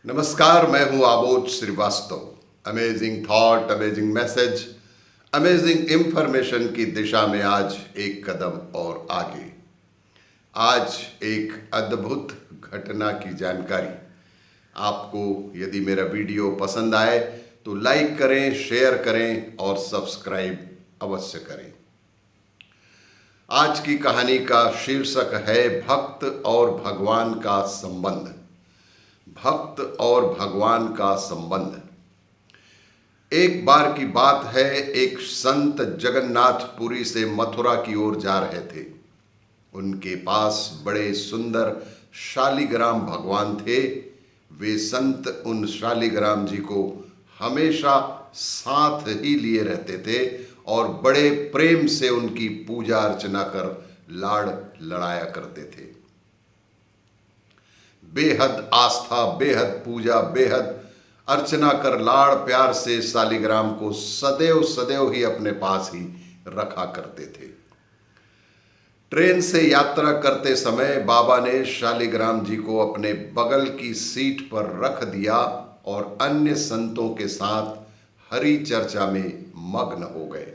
नमस्कार, मैं हूं Abodh Srivastava. Amazing thought, amazing message, amazing information की दिशा में आज एक कदम और आगे। आज एक अद्भुत घटना की जानकारी। आपको यदि मेरा वीडियो पसंद आए तो लाइक करें, शेयर करें और सब्सक्राइब अवश्य करें। आज की कहानी का शीर्षक है भक्त और भगवान का संबंध। भक्त और भगवान का संबंध। एक बार की बात है, एक संत जगन्नाथपुरी से मथुरा की ओर जा रहे थे। उनके पास बड़े सुंदर शालिग्राम भगवान थे। वे संत उन शालिग्राम जी को हमेशा साथ ही लिए रहते थे और बड़े प्रेम से उनकी पूजा अर्चना कर लाड़ लड़ाया करते थे। बेहद आस्था, बेहद पूजा, बेहद अर्चना कर लाड़ प्यार से शालिग्राम को सदैव सदैव ही अपने पास ही रखा करते थे। ट्रेन से यात्रा करते समय बाबा ने शालिग्राम जी को अपने बगल की सीट पर रख दिया और अन्य संतों के साथ हरि चर्चा में मग्न हो गए।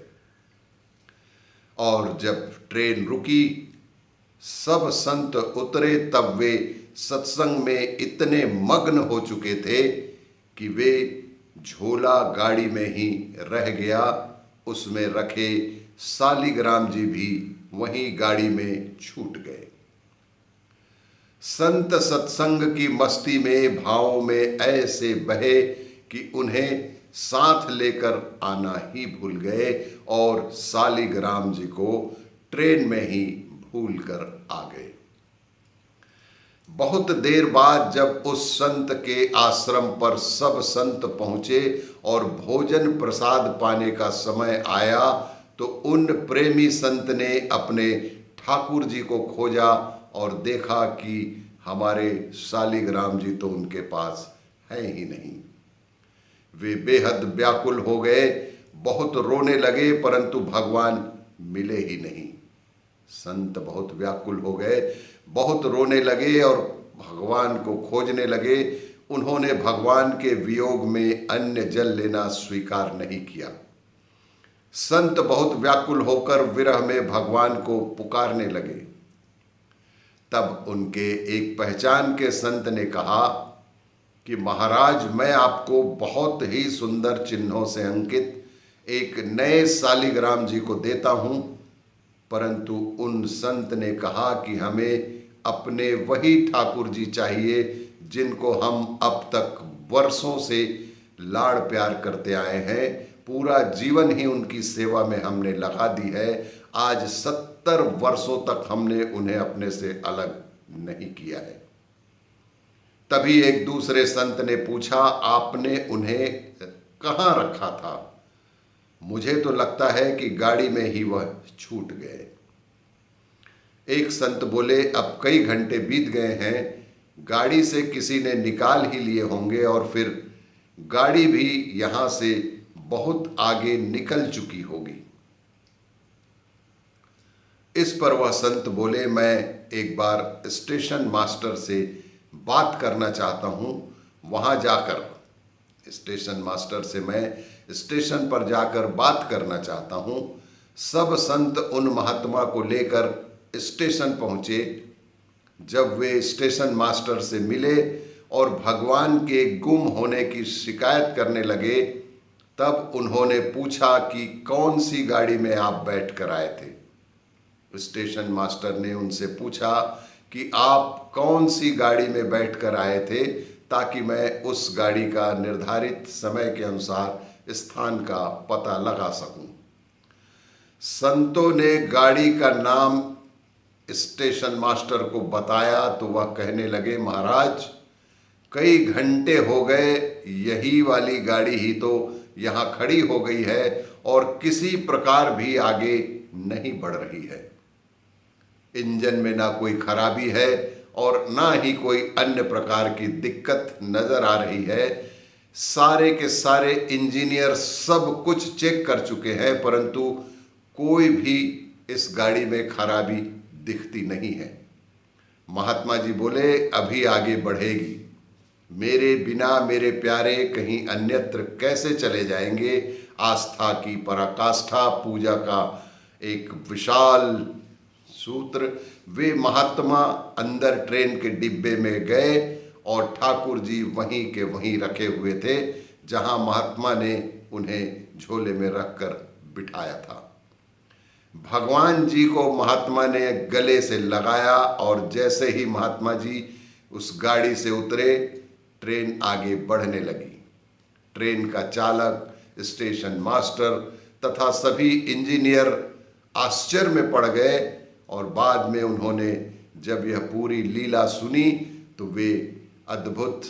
और जब ट्रेन रुकी, सब संत उतरे, तब वे सत्संग में इतने मग्न हो चुके थे कि वे झोला गाड़ी में ही रह गया। उसमें रखे शालिग्राम जी भी वहीं गाड़ी में छूट गए। संत सत्संग की मस्ती में, भावों में ऐसे बहे कि उन्हें साथ लेकर आना ही भूल गए और शालिग्राम जी को ट्रेन में ही भूल कर आ गए। बहुत देर बाद जब उस संत के आश्रम पर सब संत पहुंचे और भोजन प्रसाद पाने का समय आया, तो उन प्रेमी संत ने अपने ठाकुर जी को खोजा और देखा कि हमारे शालिग्राम जी तो उनके पास हैं ही नहीं। वे बेहद व्याकुल हो गए, बहुत रोने लगे, परंतु भगवान मिले ही नहीं। संत बहुत व्याकुल हो गए, बहुत रोने लगे और भगवान को खोजने लगे। उन्होंने भगवान के वियोग में अन्न जल लेना स्वीकार नहीं किया। संत बहुत व्याकुल होकर विरह में भगवान को पुकारने लगे। तब उनके एक पहचान के संत ने कहा कि महाराज, मैं आपको बहुत ही सुंदर चिन्हों से अंकित एक नए शालिग्राम जी को देता हूं। परंतु उन संत ने कहा कि हमें अपने वही ठाकुर जी चाहिए जिनको हम अब तक वर्षों से लाड़ प्यार करते आए हैं। पूरा जीवन ही उनकी सेवा में हमने लगा दी है। आज 70 वर्षों तक हमने उन्हें अपने से अलग नहीं किया है। तभी एक दूसरे संत ने पूछा, आपने उन्हें कहाँ रखा था? मुझे तो लगता है कि गाड़ी में ही वह छूट गए। एक संत बोले, अब कई घंटे बीत गए हैं, गाड़ी से किसी ने निकाल ही लिए होंगे और फिर गाड़ी भी यहां से बहुत आगे निकल चुकी होगी। इस पर वह संत बोले, मैं एक बार स्टेशन मास्टर से बात करना चाहता हूं। वहां जाकर स्टेशन मास्टर से मैं स्टेशन पर जाकर बात करना चाहता हूं। सब संत उन महात्मा को लेकर स्टेशन पहुंचे। जब वे स्टेशन मास्टर से मिले और भगवान के गुम होने की शिकायत करने लगे, तब उन्होंने पूछा कि कौन सी गाड़ी में आप बैठ कर आए थे। स्टेशन मास्टर ने उनसे पूछा कि आप कौन सी गाड़ी में बैठ कर आए थे, ताकि मैं उस गाड़ी का निर्धारित समय के अनुसार स्थान का पता लगा सकूं। संतों ने गाड़ी का नाम स्टेशन मास्टर को बताया तो वह कहने लगे, महाराज, कई घंटे हो गए, यही वाली गाड़ी ही तो यहाँ खड़ी हो गई है और किसी प्रकार भी आगे नहीं बढ़ रही है। इंजन में ना कोई खराबी है और ना ही कोई अन्य प्रकार की दिक्कत नजर आ रही है। सारे के सारे इंजीनियर सब कुछ चेक कर चुके हैं, परंतु कोई भी इस गाड़ी में खराबी दिखती नहीं है। महात्मा जी बोले, अभी आगे बढ़ेगी। मेरे बिना मेरे प्यारे कहीं अन्यत्र कैसे चले जाएंगे। आस्था की पराकाष्ठा, पूजा का एक विशाल सूत्र। वे महात्मा अंदर ट्रेन के डिब्बे में गए और ठाकुर जी वहीं के वहीं रखे हुए थे जहां महात्मा ने उन्हें झोले में रखकर बिठाया था। भगवान जी को महात्मा ने गले से लगाया और जैसे ही महात्मा जी उस गाड़ी से उतरे, ट्रेन आगे बढ़ने लगी। ट्रेन का चालक, स्टेशन मास्टर तथा सभी इंजीनियर आश्चर्य में पड़ गए और बाद में उन्होंने जब यह पूरी लीला सुनी तो वे अद्भुत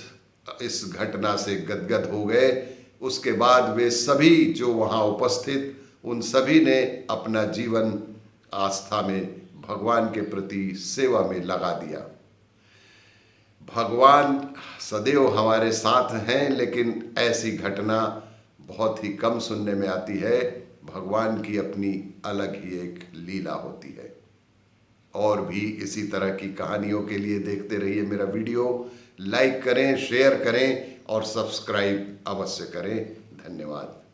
इस घटना से गदगद हो गए। उसके बाद वे सभी जो वहाँ उपस्थित, उन सभी ने अपना जीवन आस्था में भगवान के प्रति सेवा में लगा दिया। भगवान सदैव हमारे साथ हैं, लेकिन ऐसी घटना बहुत ही कम सुनने में आती है। भगवान की अपनी अलग ही एक लीला होती है। और भी इसी तरह की कहानियों के लिए देखते रहिए मेरा वीडियो। लाइक करें, शेयर करें और सब्सक्राइब अवश्य करें। धन्यवाद।